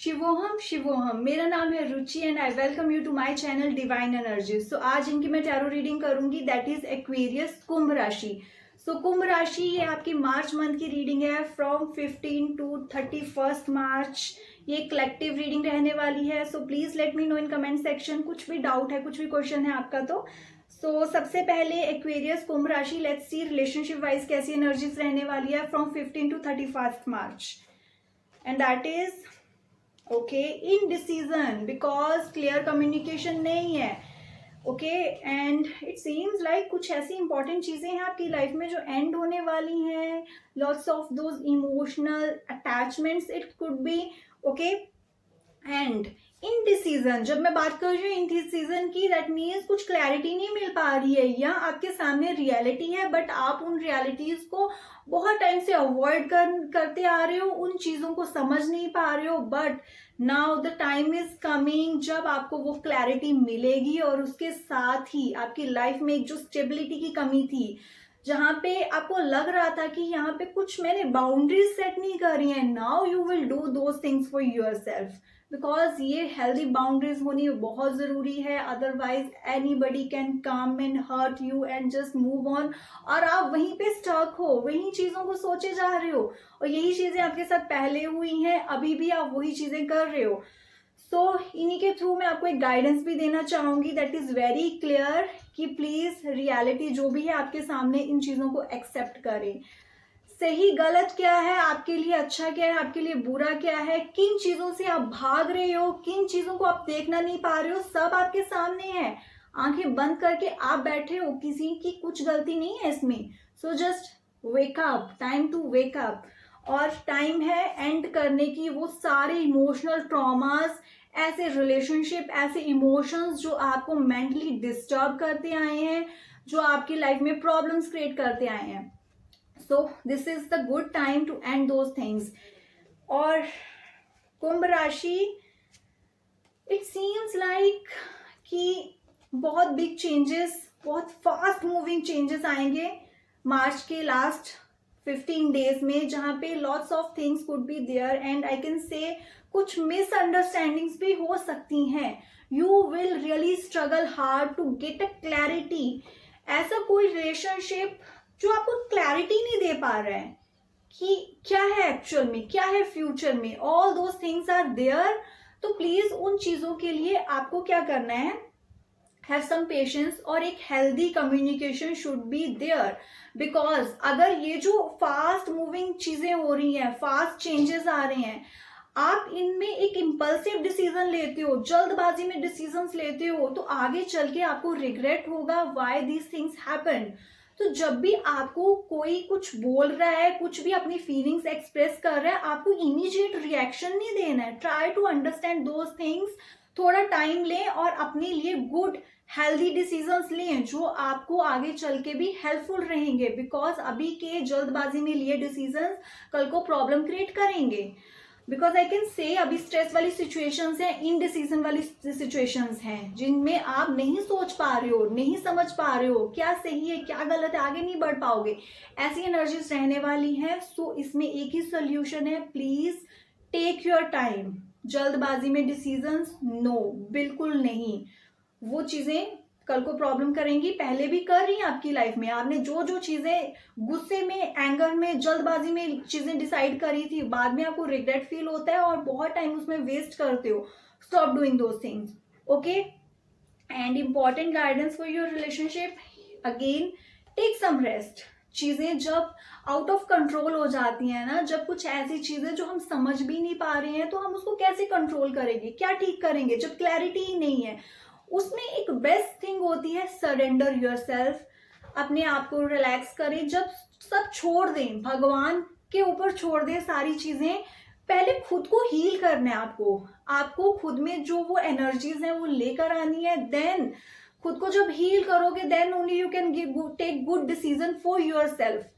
शिवोहम शिवोहम, मेरा नाम है Ruchi and I welcome you to my channel divine energies. So आज इनकी मैं टैरो रीडिंग करूंगी, दैट इज एक्वेरियस कुंभ राशि। सो कुंभ राशि ये आपकी मार्च मंथ की रीडिंग है, फ्रॉम 15 टू 31 मार्च। ये कलेक्टिव रीडिंग रहने वाली है। So please let me know in comment section, कुछ भी डाउट है, कुछ भी क्वेश्चन है आपका तो। सबसे पहले एक्वेरियस कुंभ राशि, लेट्स सी रिलेशनशिप वाइज कैसी एनर्जीज रहने वाली है from 15 to 31 March. And that is okay indecision, because clear communication नहीं है। Okay and it seems like कुछ ऐसी इंपॉर्टेंट चीजें हैं आपकी लाइफ में जो एंड होने वाली हैं। Lots of those emotional attachments it could be. Okay and indecision, जब मैं बात कर रही हूँ इनडिसीजन की, दैट मीन्स कुछ क्लैरिटी नहीं मिल पा रही है, या आपके सामने रियलिटी है बट आप उन रियलिटीज को बहुत टाइम से अवॉइड करते आ रहे हो, उन चीजों को समझ नहीं पा रहे हो। But now the time is coming जब आपको वो क्लैरिटी मिलेगी, और उसके साथ ही आपकी लाइफ में एक जो स्टेबिलिटी की कमी थी, जहाँ पे आपको लग रहा था कि यहाँ पे कुछ मैंने बाउंड्रीज सेट नहीं कर रही है, now you will do those things for yourself, because ये हेल्दी बाउंड्रीज होनी बहुत जरूरी है। Otherwise anybody can come and hurt you and just move on, और आप वहीं पे स्टक हो, वहीं चीजों को सोचे जा रहे हो, और यही चीजें आपके साथ पहले हुई हैं, अभी भी आप वही चीजें कर रहे हो। इन्हीं के थ्रू मैं आपको एक गाइडेंस भी देना चाहूंगी, दैट इज वेरी क्लियर कि प्लीज रियलिटी जो भी है आपके सामने, इन चीजों को एक्सेप्ट करें। सही गलत क्या है आपके लिए, अच्छा क्या है आपके लिए, बुरा क्या है, किन चीजों से आप भाग रहे हो, किन चीजों को आप देखना नहीं पा रहे हो, सब आपके सामने है। आंखें बंद करके आप बैठे हो, किसी की कुछ गलती नहीं है इसमें। So just wake up, time to wake up, और टाइम है एंड करने की वो सारे इमोशनल ट्रॉमास, ऐसे रिलेशनशिप, ऐसे इमोशंस जो आपको मेंटली डिस्टर्ब करते आए हैं, जो आपकी लाइफ में प्रॉब्लम्स क्रिएट करते आए हैं। So this is the good time to end those things. और कुंभ राशि, it seems like कि बहुत बिग चेंजेस, बहुत फास्ट मूविंग चेंजेस आएंगे मार्च के लास्ट 15 डेज में, जहाँ पे lots of things could be there and I can say कुछ मिसअंडरस्टैंडिंग्स भी हो सकती हैं। You will really struggle hard to get a clarity. ऐसा कोई रिलेशनशिप जो आपको क्लैरिटी नहीं दे पा रहा है कि क्या है एक्चुअल में, क्या है फ्यूचर में, all those things are there. तो प्लीज उन चीजों के लिए आपको क्या करना है, हैव सम पेशेंस, और एक healthy communication should be there. Because अगर ये जो फास्ट मूविंग चीजें हो रही हैं, फास्ट चेंजेस आ रहे हैं, आप इनमें एक इम्पल्सिव डिसीजन लेते हो, जल्दबाजी में डिसीजंस लेते हो, तो आगे चल के आपको रिग्रेट होगा व्हाई दीज थिंग्स हैपन। तो जब भी आपको कोई कुछ बोल रहा है, कुछ भी अपनी फीलिंग्स एक्सप्रेस कर रहा है, आपको इमीडिएट रिएक्शन नहीं देना है। Try to understand those things, थोड़ा टाइम लें और अपने लिए गुड हेल्दी डिसीजंस लें जो आपको आगे चल के भी हेल्पफुल रहेंगे। बिकॉज अभी के जल्दबाजी में लिए डिसीजंस कल को प्रॉब्लम क्रिएट करेंगे। बिकॉज आई कैन से अभी स्ट्रेस वाली सिचुएशंस हैं, इनडिसीजन वाली सिचुएशंस हैं, जिनमें आप नहीं सोच पा रहे हो, नहीं समझ पा रहे हो क्या सही है क्या गलत है, आगे नहीं बढ़ पाओगे, ऐसी एनर्जीज रहने वाली हैं। इसमें एक ही सोल्यूशन है, प्लीज टेक योर टाइम। जल्दबाजी में डिसीजंस नो, बिल्कुल नहीं। वो चीजें कल को प्रॉब्लम करेंगी, पहले भी कर रही हैं आपकी लाइफ में। आपने जो जो चीजें गुस्से में, एंगर में, जल्दबाजी में चीजें डिसाइड करी थी, बाद में आपको रिग्रेट फील होता है और बहुत टाइम उसमें वेस्ट करते हो। Stop doing those things, okay. And important guidance for your relationship, again take some rest. चीजें जब आउट ऑफ कंट्रोल हो जाती हैं ना, जब कुछ ऐसी चीजें जो हम समझ भी नहीं पा रहे हैं, तो हम उसको कैसे कंट्रोल करेंगे, क्या ठीक करेंगे जब क्लैरिटी ही नहीं है। उसमें एक बेस्ट थिंग होती है सरेंडर योरसेल्फ। अपने आप को रिलैक्स करें, जब सब छोड़ दें, भगवान के ऊपर छोड़ दें सारी चीजें। पहले खुद को हील करना है आपको खुद में जो वो एनर्जीज हैं वो लेकर आनी है। देन खुद को जब हील करोगे, then only you can take good decision for yourself.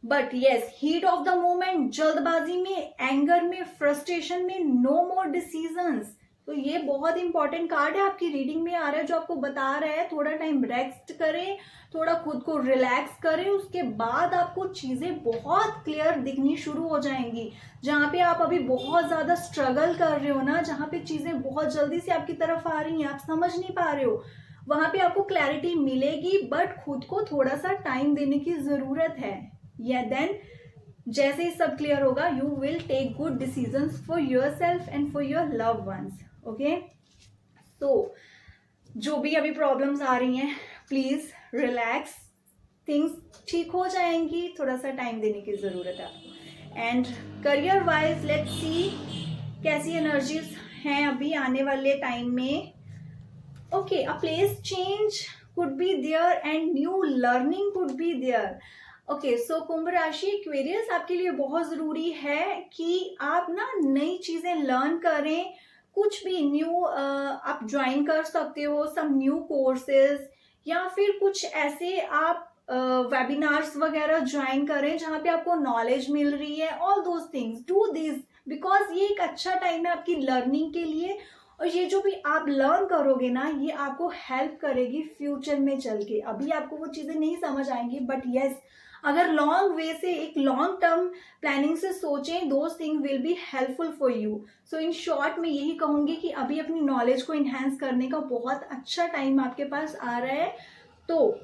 But yes, heat of the moment, जल्दबाजी में, एंगर में, फ्रस्ट्रेशन में, नो मोर डिसीजंस। तो ये बहुत इंपॉर्टेंट कार्ड है, आपकी रीडिंग में आ रहा है, जो आपको बता रहा है थोड़ा टाइम रेस्ट करें, थोड़ा खुद को रिलैक्स करें, उसके बाद आपको चीजें बहुत क्लियर दिखनी शुरू हो जाएंगी। जहाँ पे आप अभी बहुत ज्यादा स्ट्रगल कर रहे हो ना, जहाँ पे चीजें बहुत जल्दी से आपकी तरफ आ रही हैं, आप समझ नहीं पा रहे हो, वहां पे आपको क्लैरिटी मिलेगी, बट खुद को थोड़ा सा टाइम देने की जरूरत है। या देन जैसे ही सब क्लियर होगा, you will take good decisions for yourself and for your love ones. Okay, तो जो भी अभी प्रॉब्लम्स आ रही हैं, प्लीज रिलैक्स, थिंग्स ठीक हो जाएंगी, थोड़ा सा टाइम देने की जरूरत है आपको। And career wise let's see कैसी एनर्जीज हैं अभी आने वाले टाइम में। Okay, a place change could be there and new learning could be there. Okay, so कुंभ राशि एक्वेरियस, आपके लिए बहुत जरूरी है कि आप ना नई चीजें लर्न करें, कुछ भी न्यू आप ज्वाइन कर सकते हो, सम न्यू कोर्सेज, या फिर कुछ ऐसे आप वेबिनार्स वगैरह ज्वाइन करें जहाँ पे आपको नॉलेज मिल रही है। All those things do this, because ये एक अच्छा टाइम है आपकी लर्निंग के लिए, और ये जो भी आप लर्न करोगे ना, ये आपको हेल्प करेगी फ्यूचर में चल के। अभी आपको वो चीजें नहीं समझ आएंगी, बट यस, अगर लॉन्ग वे से एक लॉन्ग टर्म प्लानिंग से सोचें, those thing will be helpful for you. So in short मैं यही कहूंगी कि अभी अपनी नॉलेज को इन्हेंस करने का बहुत अच्छा टाइम आपके पास आ रहा है, तो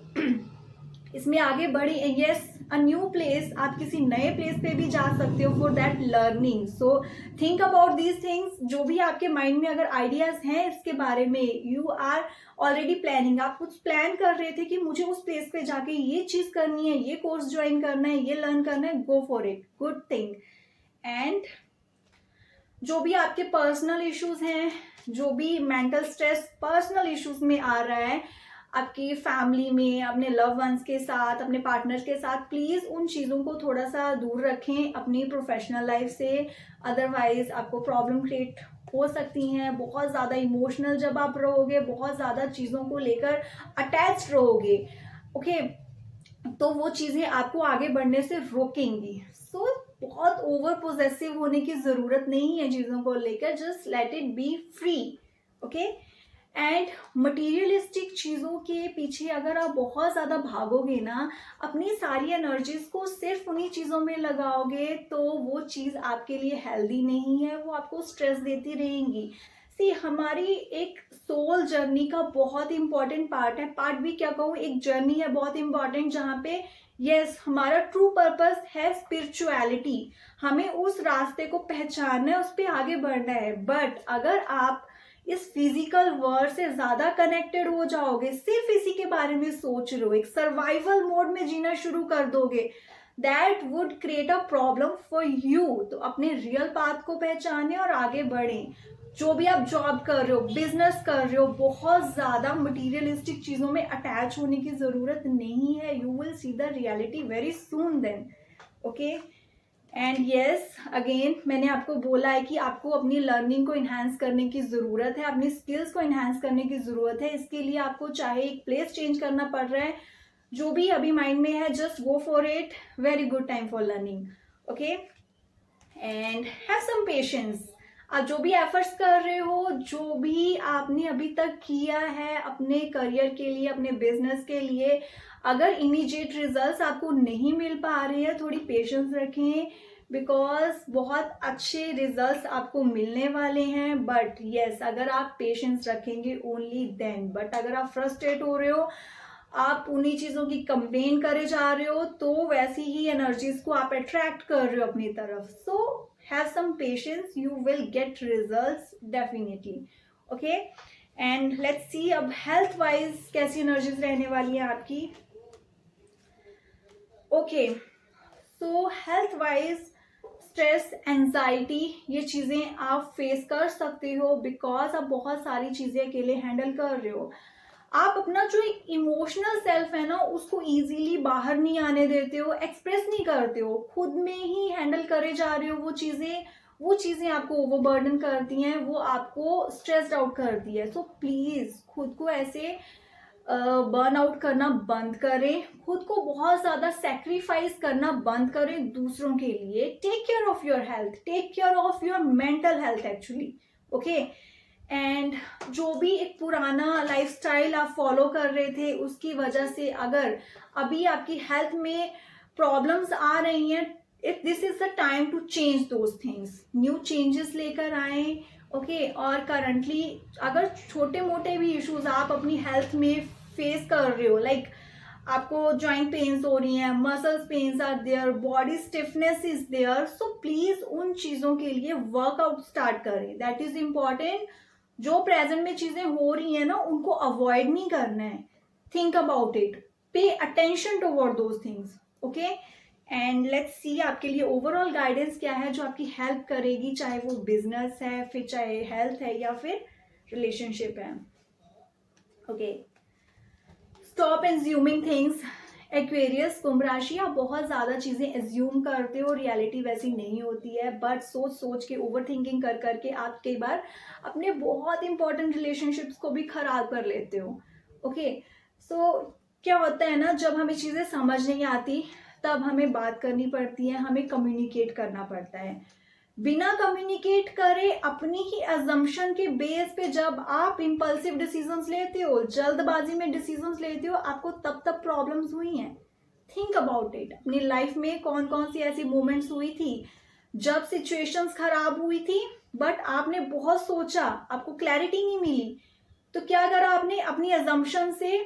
इसमें आगे बढ़ी। यस, अ न्यू प्लेस, आप किसी नए प्लेस पे भी जा सकते हो for that learning. So think about these things, जो भी आपके माइंड में अगर आइडियाज हैं इसके बारे में, यू आर ऑलरेडी प्लानिंग, आप कुछ प्लान कर रहे थे कि मुझे उस प्लेस पे जाके ये चीज करनी है, ये कोर्स ज्वाइन करना है, ये लर्न करना है, गो for it, good thing. And जो भी आपके पर्सनल इश्यूज हैं, जो भी मेंटल स्ट्रेस पर्सनल इश्यूज में आ रहा है आपकी फैमिली में, अपने लव वंस के साथ, अपने पार्टनर के साथ, प्लीज उन चीजों को थोड़ा सा दूर रखें अपनी प्रोफेशनल लाइफ से, अदरवाइज आपको प्रॉब्लम क्रिएट हो सकती हैं। बहुत ज्यादा इमोशनल जब आप रहोगे, बहुत ज्यादा चीजों को लेकर अटैच रहोगे, ओके, तो वो चीजें आपको आगे बढ़ने से रोकेंगी। सो बहुत ओवर पोजेसिव होने की जरूरत नहीं है चीजों को लेकर, just let it be free, okay. And materialistic चीजों के पीछे अगर आप बहुत ज्यादा भागोगे ना, अपनी सारी एनर्जीज को सिर्फ उन्हीं चीजों में लगाओगे, तो वो चीज आपके लिए हेल्दी नहीं है, वो आपको स्ट्रेस देती रहेंगी। सी, हमारी एक सोल जर्नी का बहुत इंपॉर्टेंट पार्ट है, पार्ट भी क्या कहूँ, एक जर्नी है बहुत इंपॉर्टेंट, जहाँ पे यस हमारा ट्रू पर्पस है स्पिरिचुअलिटी, हमें उस रास्ते को पहचानना है, उस पर आगे बढ़ना है। बट अगर आप इस फिजिकल वर्ल्ड से ज्यादा कनेक्टेड हो जाओगे, सिर्फ इसी के बारे में सोच रहे हो, एक सर्वाइवल मोड में जीना शुरू कर दोगे, that would create a problem for you. तो अपने रियल पाथ को पहचाने और आगे बढ़े। जो भी आप जॉब कर रहे हो, बिजनेस कर रहे हो, बहुत ज्यादा मटीरियलिस्टिक चीजों में अटैच होने की जरूरत नहीं है। You will see the reality very soon then, okay. And yes, again मैंने आपको बोला है कि आपको अपनी लर्निंग को इन्हांस करने की जरूरत है, अपनी स्किल्स को इन्हांस करने की जरूरत है। इसके लिए आपको चाहे एक प्लेस चेंज करना पड़ रहा है, जो भी अभी माइंड में है, just go for it, very good time for learning, okay. And have some patience, आप जो भी एफर्ट्स कर रहे हो, जो भी आपने अभी तक किया है अपने करियर के लिए, अपने बिजनेस के लिए, अगर इमीडिएट रिजल्ट्स आपको नहीं मिल पा रहे हैं, थोड़ी पेशेंस रखें, बिकॉज बहुत अच्छे रिजल्ट्स आपको मिलने वाले हैं। बट यस, अगर आप पेशेंस रखेंगे ओनली देन, बट अगर आप फ्रस्ट्रेट हो रहे हो, आप उन्हीं चीजों की कंप्लेन करे जा रहे हो, तो वैसी ही एनर्जीज को आप अट्रैक्ट कर रहे हो अपनी तरफ। So have some patience, you will get results definitely, okay. And let's see अब हेल्थ वाइज कैसी एनर्जीज रहने वाली है आपकी। Okay, so health wise stress, anxiety, ये चीजें आप फेस कर सकते हो, बिकॉज आप बहुत सारी चीजें अकेले हैंडल कर रहे हो। आप अपना जो इमोशनल सेल्फ है ना, उसको इजीली बाहर नहीं आने देते हो, एक्सप्रेस नहीं करते हो, खुद में ही हैंडल करे जा रहे हो वो चीजें आपको ओवरबर्डन करती हैं, वो आपको स्ट्रेस्ड आउट करती है। सो प्लीज खुद को ऐसे बर्न आउट करना बंद करें, खुद को बहुत ज्यादा सेक्रीफाइस करना बंद करें दूसरों के लिए। Take care of your health, take care of your mental health actually, okay. And जो भी एक पुराना लाइफस्टाइल आप फॉलो कर रहे थे उसकी वजह से अगर अभी आपकी हेल्थ में प्रॉब्लम्स आ रही हैं, if this is the time to change those things, new changes लेकर आए। ओके, और करंटली अगर छोटे मोटे भी इश्यूज आप अपनी हेल्थ में फेस कर रहे हो, लाइक आपको जॉइंट पेन्स हो रही हैं, muscles pains are there, body stiffness is there, so please उन चीजों के लिए वर्कआउट स्टार्ट करें, दैट इज इम्पॉर्टेंट। जो प्रेजेंट में चीजें हो रही है ना उनको अवॉइड नहीं करना है, think about it, pay attention toward those things. Okay, and let's सी आपके लिए ओवरऑल गाइडेंस क्या है जो आपकी हेल्प करेगी, चाहे वो बिजनेस है, फिर चाहे हेल्थ है या फिर रिलेशनशिप है। Okay, stop assuming things. Aquarius, कुंभ राशि, आप बहुत ज्यादा चीजें एज्यूम करते हो, रियलिटी वैसी नहीं होती है, बट सोच सोच के ओवर थिंकिंग कर करके आप कई बार अपने बहुत इंपॉर्टेंट रिलेशनशिप्स को भी खराब कर लेते हो। ओके, सो क्या होता है ना, जब हमें चीजें समझ नहीं आती तब हमें बात करनी पड़ती है, हमें कम्युनिकेट करना पड़ता है। बिना कम्युनिकेट करे अपनी ही अजम्पशन के बेस पे जब आप इम्पल्सिव डिसीजंस लेते हो, जल्दबाजी में डिसीजंस लेते हो, आपको तब तब प्रॉब्लम्स हुई हैं। थिंक अबाउट इट, अपनी लाइफ में कौन कौन सी ऐसी मोमेंट्स हुई थी जब सिचुएशंस खराब हुई थी बट आपने बहुत सोचा, आपको क्लैरिटी नहीं मिली, तो क्या करा आपने, अपनी अजम्पशन से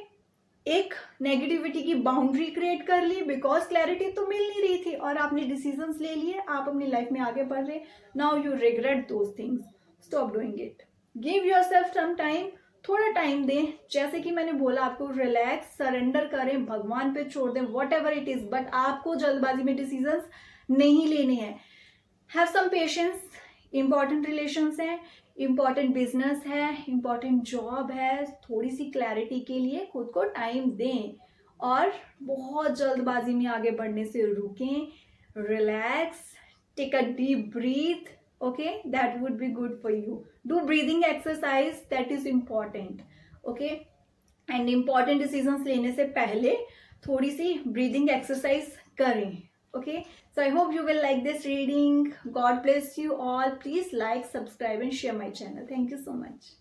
एक नेगेटिविटी की बाउंड्री क्रिएट कर ली, बिकॉज क्लैरिटी तो मिल नहीं रही थी और आपने डिसीजंस ले लिए, आप अपनी लाइफ में आगे बढ़ रहे, now you regret those things, stop doing it, give yourself some time, थोड़ा टाइम दें, जैसे कि मैंने बोला आपको रिलैक्स, सरेंडर करें, भगवान पे छोड़ दें, whatever it is, but आपको जल्दबाजी में डिसीजंस नहीं लेने हैं। Have some patience, important relations हैं, इंपॉर्टेंट बिजनेस है, इंपॉर्टेंट जॉब है, थोड़ी सी क्लैरिटी के लिए खुद को टाइम दें और बहुत जल्दबाजी में आगे बढ़ने से रुकें, relax, take a deep breath, okay, that would be good for you, do breathing exercise, that is important. Okay, and important decisions लेने से पहले थोड़ी सी ब्रीदिंग एक्सरसाइज करें। Okay, so I hope you will like this reading. God bless you all. Please like, subscribe and share my channel. Thank you so much.